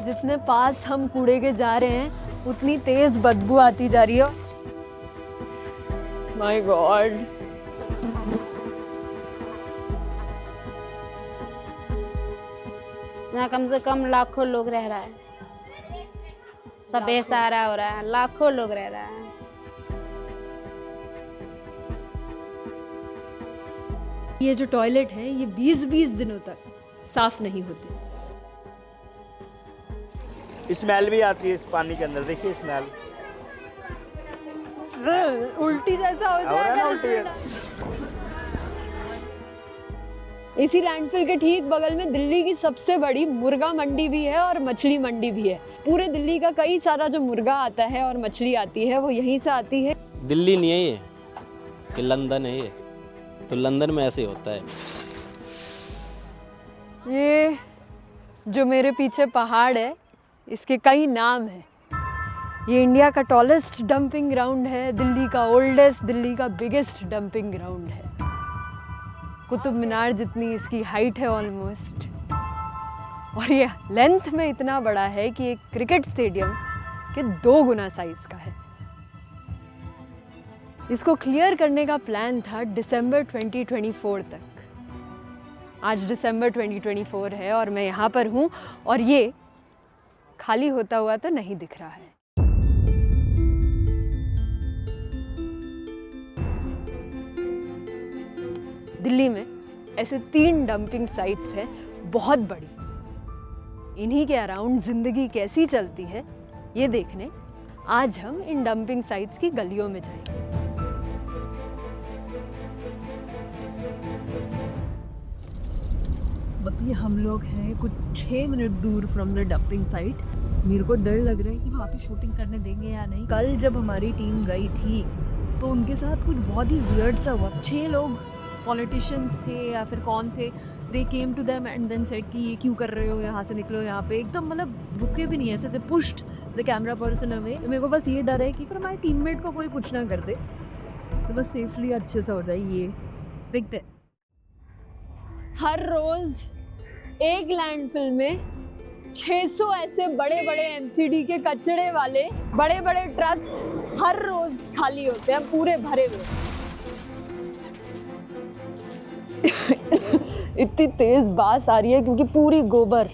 जितने पास हम कूड़े के जा रहे हैं उतनी तेज बदबू आती जा रही है। My God. यहाँ कम से कम लाखों लोग रह रहा है, सब बेसहारा हो रहा है, लाखों लोग रह रहा है। ये जो टॉयलेट है ये 20-20 दिनों तक साफ नहीं होती। स्मेल भी आती है इस पानी के अंदर, देखिए स्मेल। उल्टी जैसा हो जाएगा। इसी लैंडफिल के ठीक बगल में दिल्ली की सबसे बड़ी मुर्गा मंडी भी है और मछली मंडी भी है। पूरे दिल्ली का कई सारा जो मुर्गा आता है और मछली आती है वो यहीं से आती है। दिल्ली नहीं है ये, लंदन है ये, तो लंदन में ऐसे होता है। ये जो मेरे पीछे पहाड़ है इसके कई नाम हैं। ये इंडिया का टॉलेस्ट डंपिंग ग्राउंड है, दिल्ली का ओल्डेस्ट, दिल्ली का बिगेस्ट डंपिंग ग्राउंड है। कुतुब मीनार जितनी इसकी हाइट है ऑलमोस्ट, और ये लेंथ में इतना बड़ा है कि एक क्रिकेट स्टेडियम के 2 गुना साइज का है। इसको क्लियर करने का प्लान था दिसंबर 2024 तक। आज दिसंबर 2024 है और मैं यहाँ पर हूँ और ये खाली होता हुआ तो नहीं दिख रहा है। दिल्ली में ऐसे 3 डंपिंग साइट्स हैं, बहुत बड़ी। इन्हीं के अराउंड जिंदगी कैसी चलती है ये देखने आज हम इन डंपिंग साइट्स की गलियों में जाएंगे। अभी हम लोग हैं कुछ 6 मिनट दूर फ्रॉम द डंपिंग साइट। मेरे को डर लग रहा है कि वहाँ पे शूटिंग करने देंगे या नहीं। कल जब हमारी टीम गई थी तो उनके साथ कुछ बहुत ही वियर्ड सा हुआ। 6 लोग पॉलिटिशियंस थे या फिर कौन थे, they came to them and then said कि ये क्यों कर रहे हो, यहाँ से निकलो। यहाँ पे एकदम मतलब रुके भी नहीं, ऐसे थे, pushed the camera person away. मेरे को बस ये डर है कि अगर हमारे टीममेट को कोई कुछ ना कर दे तो बस सेफली अच्छे से हो जाए। ये देखते हैं। हर रोज एक लैंडफिल में 600 ऐसे बड़े बड़े एमसीडी के कचड़े वाले बड़े बड़े ट्रक्स हर रोज खाली होते हैं, पूरे भरे हुए। इतनी तेज बास आ रही है क्योंकि पूरी गोबर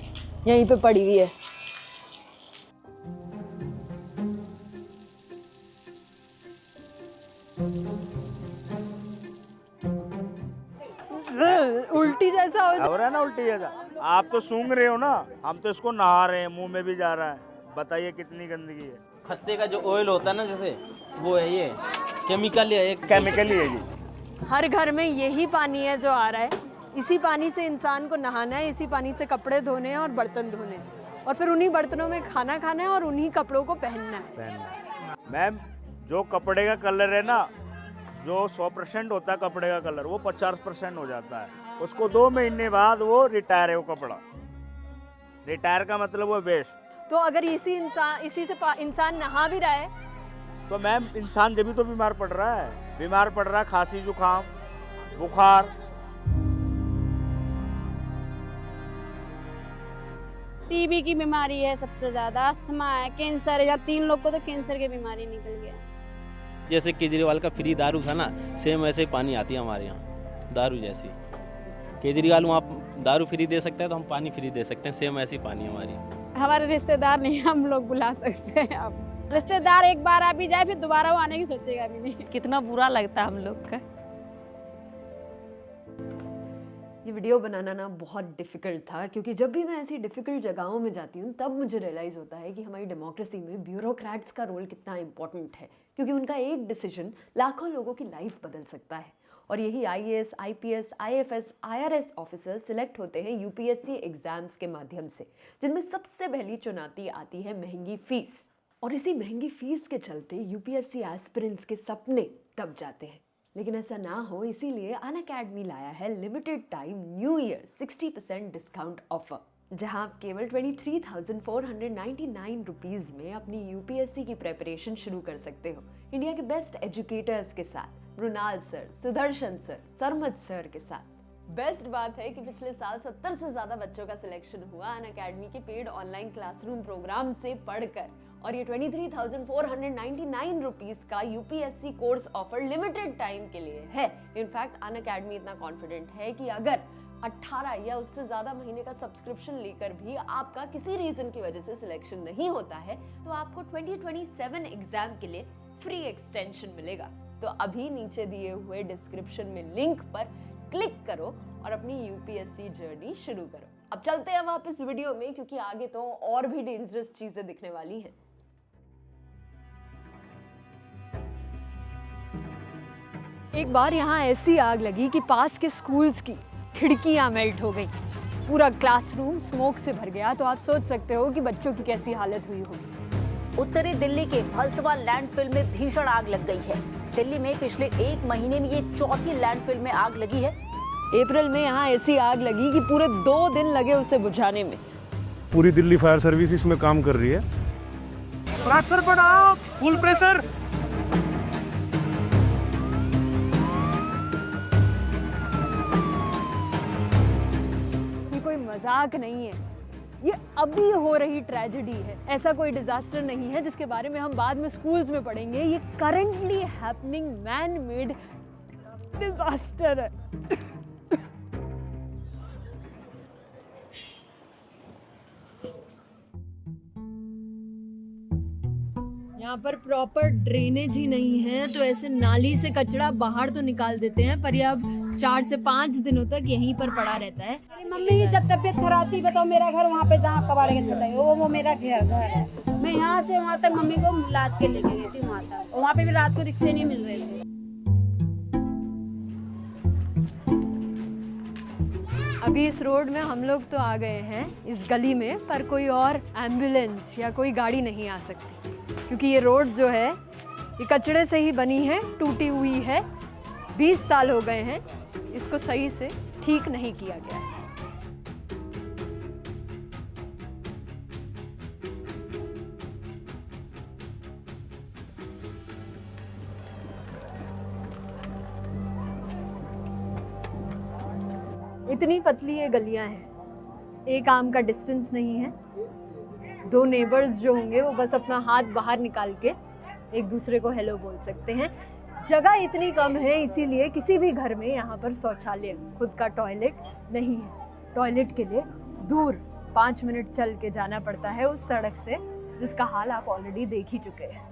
यहीं पे पड़ी हुई है। उल्टी जैसा हो रहा है ना, उल्टी जैसा। आप तो सूंघ रहे हो ना, हम तो इसको नहा रहे हैं, मुंह में भी जा रहा है। बताइए कितनी गंदगी है। खत्ते का जो ऑयल होता है ना, जैसे वो है, ये केमिकल है, एक केमिकल ही है जी। हर घर में यही पानी है जो आ रहा है। इसी पानी से इंसान को नहाना है, इसी पानी से कपड़े धोने हैं और बर्तन धोने हैं, और फिर उन्हीं बर्तनों में खाना खाना है और उन्हीं कपड़ों को पहनना है। मैम, जो कपड़े का कलर है ना, जो 100% होता है कपड़े का कलर, वो 50% हो जाता है। उसको 2 महीने बाद वो रिटायर है, वो कपड़ा। रिटायर का मतलब वो वेस्ट। तो अगर इसी से इंसान नहा भी रहा है तो मैम इंसान जब भी तो बीमार पड़ रहा है, खांसी जुकाम बुखार। टीबी की बीमारी है सबसे ज्यादा, अस्थमा है, कैंसर है। 3 लोग को तो कैंसर की बीमारी निकल गया। जैसे केजरीवाल का फ्री दारू था ना, सेम ऐसे ही पानी आती है हमारे यहाँ, दारू जैसी। केजरीवाल वहाँ दारू फ्री दे सकता है तो हम पानी फ्री दे सकते हैं, सेम ऐसी पानी हमारी। हमारे रिश्तेदार नहीं हम लोग बुला सकते हैं। अब रिश्तेदार एक बार आ भी जाए फिर दोबारा वो आने की सोचेगा भी नहीं। कितना बुरा लगता है हम लोग का। ये वीडियो बनाना ना बहुत डिफ़िकल्ट था, क्योंकि जब भी मैं ऐसी डिफ़िकल्ट जगहों में जाती हूँ तब मुझे रियलाइज़ होता है कि हमारी डेमोक्रेसी में ब्यूरोक्रेट्स का रोल कितना इम्पोर्टेंट है, क्योंकि उनका एक डिसीजन लाखों लोगों की लाइफ बदल सकता है। और यही IAS, IPS, IFS, IRS officer select होते हैं UPSC एग्ज़ाम्स के माध्यम से, जिनमें सबसे पहली चुनौती आती है महंगी फ़ीस। और इसी महंगी फ़ीस के चलते UPSC एस्पिरेंट्स के सपने दब जाते हैं। लेकिन ऐसा ना हो, इसीलिए अनअकैडमी लाया है limited time new year 60% discount offer, जहां आप केवल 23,499 रुपीज़ में अपनी UPSC की प्रेपरेशन शुरू कर सकते हो। इंडिया के बेस्ट एजुकेटर्स के साथ, Mrinal sir, Sudarshan sir, Sarmad sir के साथ। बेस्ट बात है कि पिछले साल 70 से ज्यादा बच्चों का सिलेक्शन हुआ अनअकैडमी के पेड ऑनलाइन क्लासरूम प्रोग्राम से पढ़कर, और ये 23,499 रुपीस का UPSC course offer limited time के लिए है। इनफैक्ट अनअकैडमी इतना कॉन्फिडेंट है कि अगर 18 या उससे ज्यादा महीने का सब्सक्रिप्शन लेकर भी आपका किसी रीजन की वजह से सिलेक्शन नहीं होता है तो आपको 2027 एग्जाम के लिए फ्री एक्सटेंशन मिलेगा। तो अभी नीचे दिए हुए डिस्क्रिप्शन में लिंक पर क्लिक करो और अपनी यूपीएससी जर्नी शुरू करो। अब चलते हैं वापस वीडियो में, क्योंकि आगे तो और भी डेंजरस चीजें दिखने वाली हैं। एक बार यहाँ ऐसी आग लगी कि पास के स्कूल्स की खिड़कियां मेल्ट हो गई, पूरा क्लासरूम स्मोक से भर गया। तो आप सोच सकते हो कि बच्चों की कैसी हालत हुई होगी। उत्तरी दिल्ली के भलसवा लैंडफिल में भीषण आग लग गई है। दिल्ली में पिछले 1 महीने में ये चौथी लैंडफिल में आग लगी है। अप्रैल में यहाँ ऐसी आग लगी कि पूरे 2 दिन लगे उसे बुझाने में। पूरी दिल्ली फायर सर्विस इसमें काम कर रही है। प्रेशर बढ़ाओ, फुल प्रेशर। ये कोई मजाक नहीं है, ये अभी हो रही ट्रेजेडी है। ऐसा कोई डिजास्टर नहीं है जिसके बारे में हम बाद में स्कूल्स में पढ़ेंगे। ये currently happening man made disaster है। यहाँ पर प्रॉपर ड्रेनेज ही नहीं है, तो ऐसे नाली से कचरा बाहर तो निकाल देते हैं, पर ये अब 4 से 5 दिनों तक यहीं पर पड़ा रहता है। मेरी मम्मी की जब तबीयत खराब थी, बताओ मेरा घर वहाँ पे जहाँ कबाड़े के छत है वो मेरा घर है। मैं यहाँ से वहाँ तक मम्मी को लाद के लेके गई थी वहाँ तक, और वहाँ पे भी रात को रिक्शे नहीं मिल रहे थे। अभी इस रोड में हम लोग तो आ गए हैं इस गली में, पर कोई और एम्बुलेंस या कोई गाड़ी नहीं आ सकती, क्योंकि ये रोड जो है ये कचड़े से ही बनी है, टूटी हुई है। 20 साल हो गए हैं, इसको सही से ठीक नहीं किया गया है। इतनी पतली ये गलियां हैं, एक आम का डिस्टेंस नहीं है। 2 नेबर्स जो होंगे वो बस अपना हाथ बाहर निकाल के एक दूसरे को हेलो बोल सकते हैं। जगह इतनी कम है, इसीलिए किसी भी घर में यहाँ पर शौचालय, खुद का टॉयलेट नहीं है। टॉयलेट के लिए दूर 5 मिनट चल के जाना पड़ता है उस सड़क से, जिसका हाल आप ऑलरेडी देख ही चुके हैं।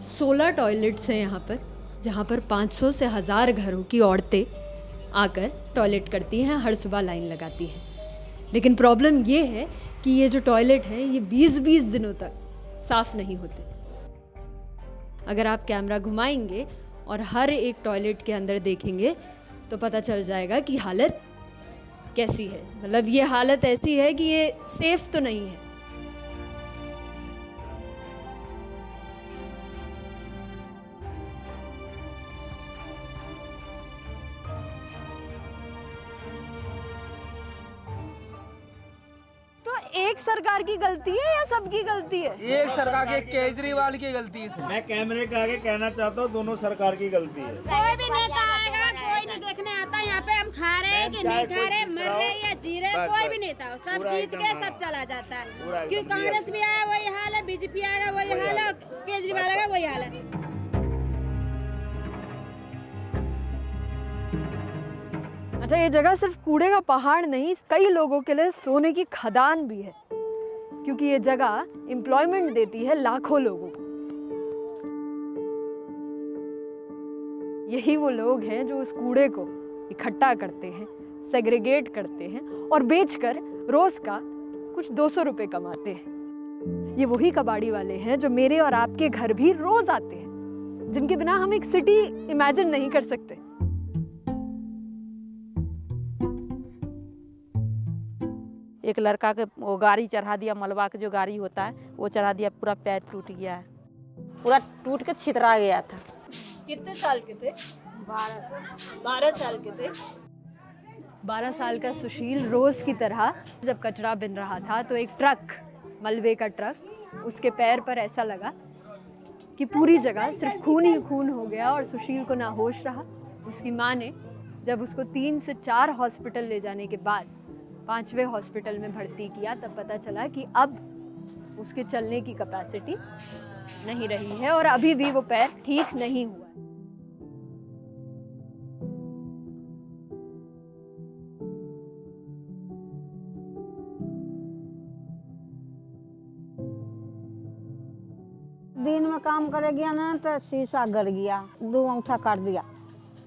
16 टॉयलेट्स हैं यहाँ पर, जहाँ पर 500 से 1000 घरों की औरतें आकर टॉयलेट करती हैं, हर सुबह लाइन लगाती हैं। लेकिन प्रॉब्लम ये है कि ये जो टॉयलेट हैं ये 20-20 दिनों तक साफ़ नहीं होते। अगर आप कैमरा घुमाएंगे और हर एक टॉयलेट के अंदर देखेंगे तो पता चल जाएगा कि हालत कैसी है। मतलब ये हालत ऐसी है कि ये सेफ तो नहीं है। एक सरकार की गलती है या सबकी गलती है? एक सरकार के केजरीवाल की गलती है। मैं कैमरे के आगे कहना चाहता हूँ दोनों सरकार की गलती है। कोई भी नेता आएगा, कोई नहीं देखने आता यहाँ पे हम खा रहे हैं कि नहीं खा रहे, मर रहे या जी रहे, कोई भी नेता हो, सब जीत के सब चला जाता है। क्यों कांग्रेस भी आया वही हाल है, बीजेपी आएगा वही हाल है, और केजरीवाल आएगा वही हाल है। अच्छा, ये जगह सिर्फ कूड़े का पहाड़ नहीं, कई लोगों के लिए सोने की खदान भी है, क्योंकि ये जगह एम्प्लॉयमेंट देती है लाखों लोगों को। यही वो लोग हैं जो उस कूड़े को इकट्ठा करते हैं, सेग्रीगेट करते हैं और बेचकर रोज का कुछ 200 रुपए कमाते हैं। ये वही कबाड़ी वाले हैं जो मेरे और आपके घर भी रोज आते हैं, जिनके बिना हम एक सिटी इमेजिन नहीं कर सकते। एक लड़का के वो गाड़ी चढ़ा दिया, मलबा का जो गाड़ी होता है वो चढ़ा दिया, पूरा पैर टूट गया है, पूरा टूट के छितरा गया था। कितने साल के थे? 12 साल के थे। 12 साल का सुशील रोज की तरह जब कचरा बिन रहा था तो एक ट्रक, मलबे का ट्रक, उसके पैर पर ऐसा लगा कि पूरी जगह सिर्फ खून ही खून हो गया और सुशील को ना होश रहा उसकी माँ ने जब उसको 3 से 4 हॉस्पिटल ले जाने के बाद 5वें हॉस्पिटल में भर्ती किया, तब पता चला कि अब उसके चलने की कैपेसिटी नहीं रही है और अभी भी वो पैर ठीक नहीं हुआ है। दिन में काम करे गया ना तो शीशा गिर गया, 2 अंगूठा काट दिया।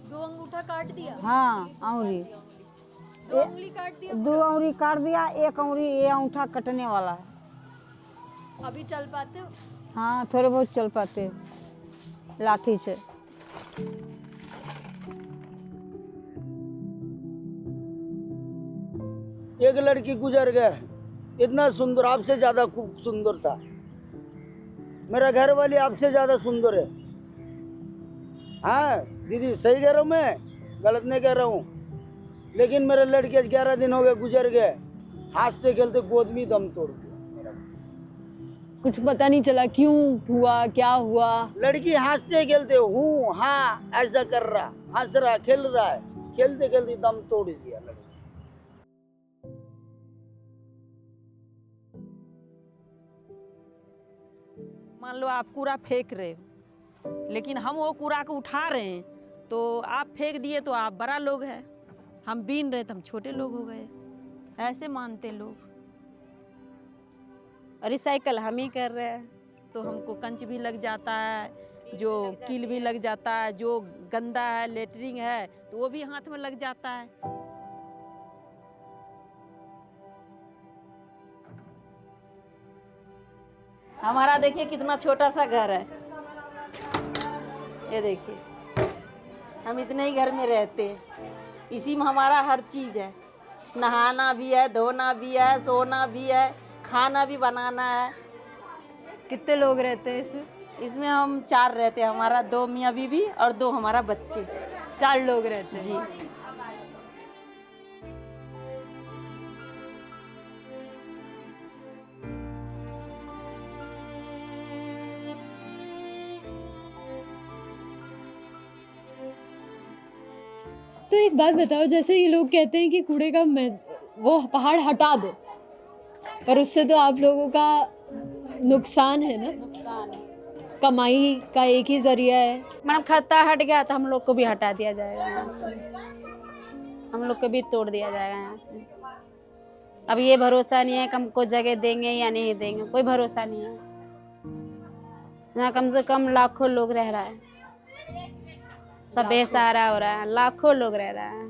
2 अंगूठा काट दिया? हाँ, अंगुरी 2 उंगली काट दिया? 2 अंगुरी काट दिया, 1 अंगुरी ये अंगूठा कटने वाला है। अभी चल पाते हो? हाँ, थोड़े बहुत चल पाते लाठी से। एक लड़की गुजर गए, इतना सुंदर, आपसे ज्यादा खूब सुंदर था। मेरा घर वाली आपसे ज्यादा सुंदर है। हाँ दीदी, सही कह रहा हूँ मैं, गलत नहीं कह रहा हूँ। लेकिन मेरे लड़के 11 दिन हो गए गुजर गए, हंसते खेलते गोद में दम तोड़ दिया। कुछ पता नहीं चला क्यों हुआ, क्या हुआ? लड़की हंसते खेलते हूँ हाँ ऐसा कर रहा, हंस रहा, खेल रहा है, खेलते खेलते दम तोड़ दिया लड़की। मान लो आप कूड़ा फेंक रहे हो, लेकिन हम वो कूड़ा को उठा रहे हैं, तो आप फेंक दिए तो आप बड़ा लोग हैं, हम बीन रहे तो हम छोटे लोग हो गए, ऐसे मानते लोग। और रिसाइकल हम ही कर रहे हैं तो हमको कंच भी लग जाता है, जो कील भी लग जाता है, जो गंदा है लेटरिंग है तो वो भी हाथ में लग जाता है। हमारा देखिए कितना छोटा सा घर है, ये देखिए, हम इतने ही घर में रहते हैं, इसी में हमारा हर चीज़ है, नहाना भी है, धोना भी है, सोना भी है, खाना भी बनाना है। कितने लोग रहते हैं इसमें? इसमें हम 4 रहते हैं, हमारा 2 मियाँ बीवी और 2 हमारा बच्चे। 4 लोग रहते हैं जी। तो एक बात बताओ, जैसे ये लोग कहते हैं कि कूड़े का वो पहाड़ हटा दो, पर उससे तो आप लोगों का नुकसान है ना? नुकसान है। कमाई का एक ही जरिया है। मैडम खत्ता हट गया तो हम लोग को भी हटा दिया जाएगा यहाँ से, हम लोग को भी तोड़ दिया जाएगा यहाँ से। अब ये भरोसा नहीं है कि हमको जगह देंगे या नहीं देंगे, कोई भरोसा नहीं है। यहाँ कम से कम लाखों लोग रह रहा है, सब बेसहारा हो रहा है, लाखों लोग रह रहा है।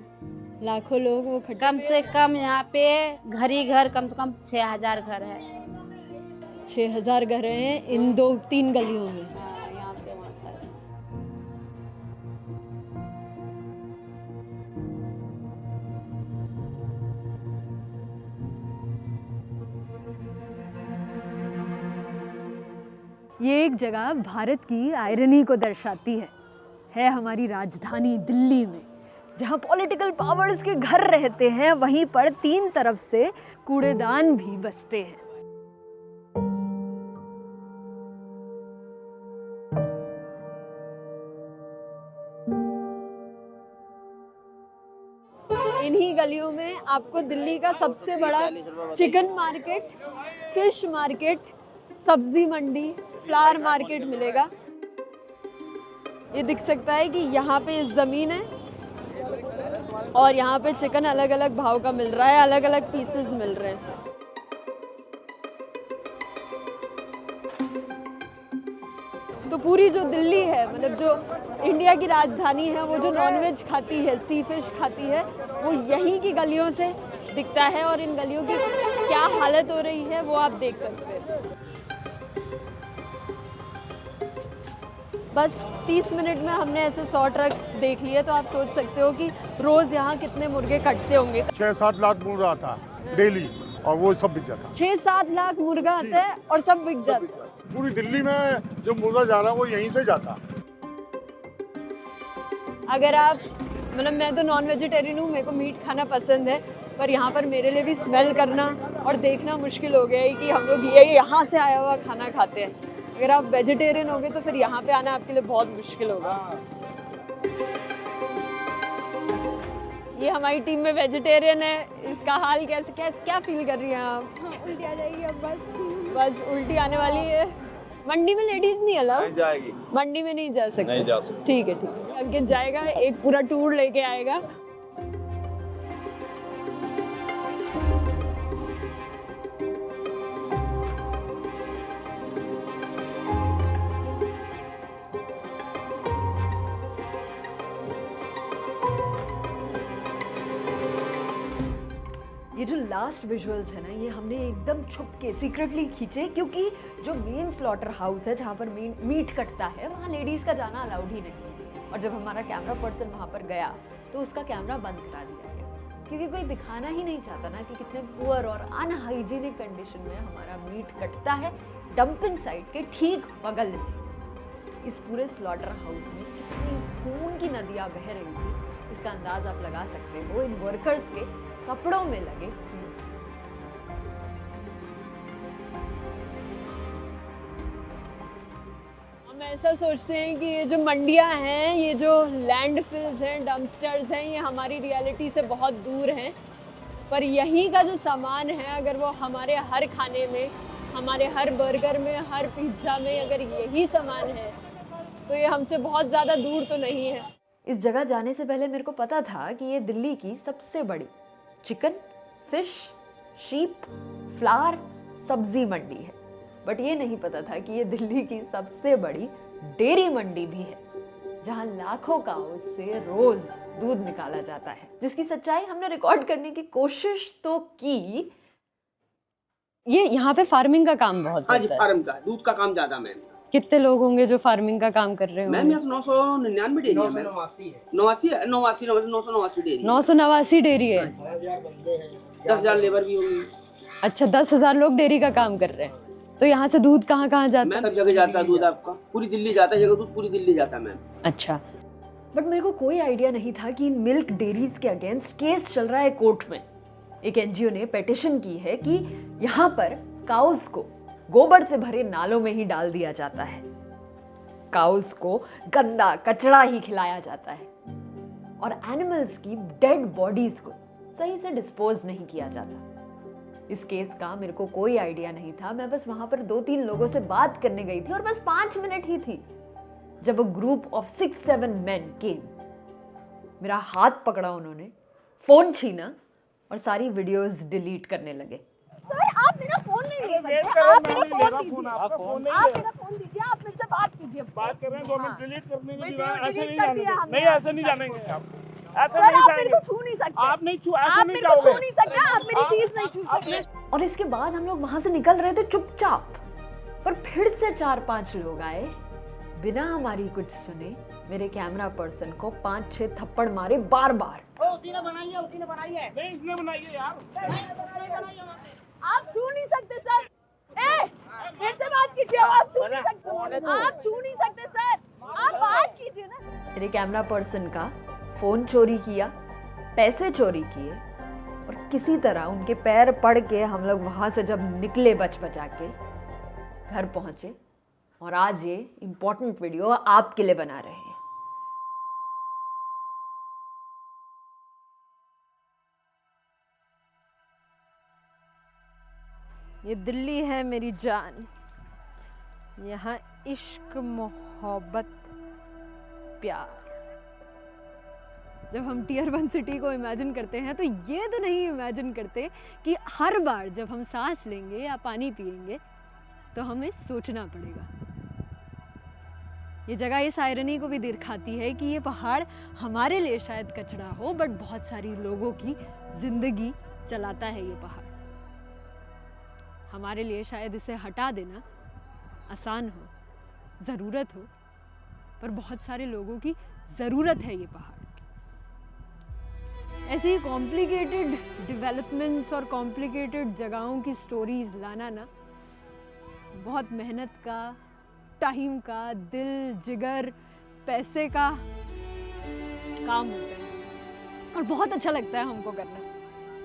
लाखों लोग वो कम से कम यहाँ पे घर ही घर कम से कम 6000 घर है। 6000 घर हैं इन 2-3 गलियों में। यहाँ से वहाँ तक। ये एक जगह भारत की आयरनी को दर्शाती है हमारी राजधानी दिल्ली में, जहाँ पॉलिटिकल पावर्स के घर रहते हैं, वहीं पर 3 तरफ से कूड़ेदान भी बसते हैं। इन्हीं गलियों में आपको दिल्ली का सबसे बड़ा चिकन मार्केट, फिश मार्केट, सब्जी मंडी, फ्लावर मार्केट मिलेगा। ये दिख सकता है कि यहाँ पे ज़मीन है और यहाँ पे चिकन अलग अलग भाव का मिल रहा है, अलग अलग पीसेस मिल रहे हैं। तो पूरी जो दिल्ली है, मतलब जो इंडिया की राजधानी है, वो जो नॉनवेज खाती है, सी फिश खाती है, वो यहीं की गलियों से दिखता है। और इन गलियों की क्या हालत हो रही है वो आप देख सकते हैं। बस 30 मिनट में हमने ऐसे 100 ट्रक्स देख लिए, तो आप सोच सकते हो कि रोज यहाँ कितने मुर्गे कटते होंगे। 6-7 लाख मुर्गा आता है डेली और वो सब बिक जाता है। 6-7 लाख मुर्गा आता है और सब बिक जाता है। पूरी दिल्ली में जो मुर्गा जा रहा है वो यहीं से जाता है। अगर आप, मतलब मैं तो नॉन वेजिटेरियन हूँ, मेरे को मीट खाना पसंद है, पर यहाँ पर मेरे लिए भी स्मेल करना और देखना मुश्किल हो गया है कि हम लोग ये यहाँ से आया हुआ खाना खाते हैं। अगर आप वेजिटेरियन होगे तो फिर यहाँ पे आना आपके लिए बहुत मुश्किल होगा। ये हमारी टीम में वेजिटेरियन है, इसका हाल क्या फील कर रही हैं आप? उल्टी आ जाएगी अब बस उल्टी आने वाली है। मंडी में लेडीज नहीं अलाउ? जाएगी मंडी में नहीं जा सकते? नहीं जा सकते। ठीक है अंकित जाएगा, एक पूरा टूर लेके आएगा। ये जो लास्ट विजुअल्स है ना, ये हमने एकदम छुप के सीक्रेटली खींचे, क्योंकि जो मेन स्लॉटर हाउस है जहाँ पर मेन मीट कटता है, वहाँ लेडीज़ का जाना अलाउड ही नहीं है। और जब हमारा कैमरा पर्सन वहाँ पर गया तो उसका कैमरा बंद करा दिया गया, क्योंकि कोई दिखाना ही नहीं चाहता ना कि कितने पुअर और अनहाइजीनिक कंडीशन में हमारा मीट कटता है डंपिंग साइट के ठीक बगल में। इस पूरे स्लॉटर हाउस में कितनी खून की नदियाँ बह रही थी, इसका अंदाज आप लगा सकते हो इन वर्कर्स के कपड़ों में लगे खून से। हम ऐसा सोचते हैं कि ये जो मंडियां हैं, ये जो लैंडफिल्स हैं, डंपस्टर्स हैं, ये हमारी रियलिटी से बहुत दूर हैं। पर यहीं का जो सामान है, अगर वो हमारे हर खाने में, हमारे हर बर्गर में, हर पिज्ज़ा में अगर यही सामान है, तो ये हमसे बहुत ज़्यादा दूर तो नहीं है। इस जगह जाने से पहले मेरे को पता था कि ये दिल्ली की सबसे बड़ी चिकन, फिश, शीप, फ्लावर, सब्जी मंडी है। बट ये नहीं पता था कि ये दिल्ली की सबसे बड़ी डेयरी मंडी भी है, जहां लाखों काऊ से रोज दूध निकाला जाता है, जिसकी सच्चाई हमने रिकॉर्ड करने की कोशिश तो की। ये यहाँ पे फार्मिंग का काम बहुत हाँ जी, फार्म का दूध का काम ज्यादा मैम। कितने लोग होंगे जो फार्मिंग का काम कर रहे होंगे? मैम यहाँ 999 डेयरी है। 989 डेयरी। 989 डेयरी है। 10,000 लेबर भी होंगी। अच्छा, 10,000 लोग डेयरी का काम कर रहे हैं। तो यहाँ से दूध कहाँ कहाँ जाता है? सब जगह जाता है दूध आपका, पूरी दिल्ली जाता है, जगह दूध पूरी दिल्ली जाता है मैम। अच्छा, बट मेरे को कोई आइडिया नहीं था कि इन मिल्क डेयरीज के अगेंस्ट केस चल रहा है कोर्ट में। एक एनजीओ ने पिटीशन की है कि यहाँ पर काउस को गोबर से भरे नालों में ही डाल दिया जाता है, काउस को गंदा कचरा ही खिलाया जाता है, और एनिमल्स की डेड बॉडीज को सही से डिस्पोज नहीं किया जाता। इस केस का मेरे को कोई आइडिया नहीं था। मैं बस वहां पर 2-3 लोगों से बात करने गई थी, और बस 5 मिनट ही थी जब अ ग्रुप ऑफ 6-7 मेन केम। मेरा हाथ पकड़ा उन्होंने, फोन छीना और सारी वीडियोस डिलीट करने लगे। सर, आप मेरा फोन नहीं ले सकते। आप मेरा फोन दीजिए, आप मेरे से बात कीजिए। बात कर रहे हैं, 2 मिनट डिलीट करने के लिए ऐसे नहीं जाने नहीं, ऐसे नहीं जानेंगे आप, ऐसे सर, नहीं आप जाएंगे। मेरे को छू नहीं सकते। आप नहीं छू, आप ऐसे नहीं मेरे को छू जाओगे। नहीं सकते, आप मेरी चीज नहीं छू सकते। और इसके बाद हम लोग वहां से निकल रहे थे चुपचाप, पर फिर से 4-5 लोग आए, बिना हमारी कुछ सुने मेरे कैमरा पर्सन को 5-6 थप्पड़ मारे बार बार। उसी ने बनाई है। नहीं, इसने बनाई है यार। आप छू नहीं सकते सर। मेरे से बात कीजिए। आप छू नहीं सकते। आप छू नहीं सकते सर, आप बात कीजिए ना। मेरे कैमरा पर्सन का फोन चोरी किया, पैसे चोरी किए, और किसी तरह उनके पैर पड़ के हम लोग वहां से जब निकले बच बचा के घर पहुंचे, और आज ये इम्पोर्टेंट वीडियो आपके लिए बना रहे हैं। ये दिल्ली है मेरी जान, यहाँ इश्क, मोहब्बत, प्यार। जब हम टियर 1 सिटी को इमेजिन करते हैं तो ये तो नहीं इमेजिन करते कि हर बार जब हम सांस लेंगे या पानी पिएंगे तो हमें सोचना पड़ेगा। ये जगह इस आयरनी को भी दिखाती है कि ये पहाड़ हमारे लिए शायद कचरा हो, बट बहुत सारी लोगों की जिंदगी चलाता है ये पहाड़। हमारे लिए शायद इसे हटा देना आसान हो, ज़रूरत हो, पर बहुत सारे लोगों की ज़रूरत है ये पहाड़। ऐसे ही कॉम्प्लिकेटेड डेवलपमेंट्स और कॉम्प्लिकेटेड जगहों की स्टोरीज लाना ना बहुत मेहनत का, टाइम का, दिल, जिगर, पैसे का काम होता है, और बहुत अच्छा लगता है हमको करना।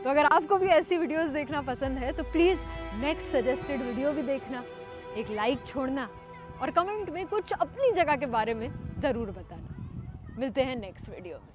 तो अगर आपको भी ऐसी वीडियोस देखना पसंद है तो प्लीज़ नेक्स्ट सजेस्टेड वीडियो भी देखना, एक लाइक छोड़ना, और कमेंट में कुछ अपनी जगह के बारे में ज़रूर बताना। मिलते हैं नेक्स्ट वीडियो में।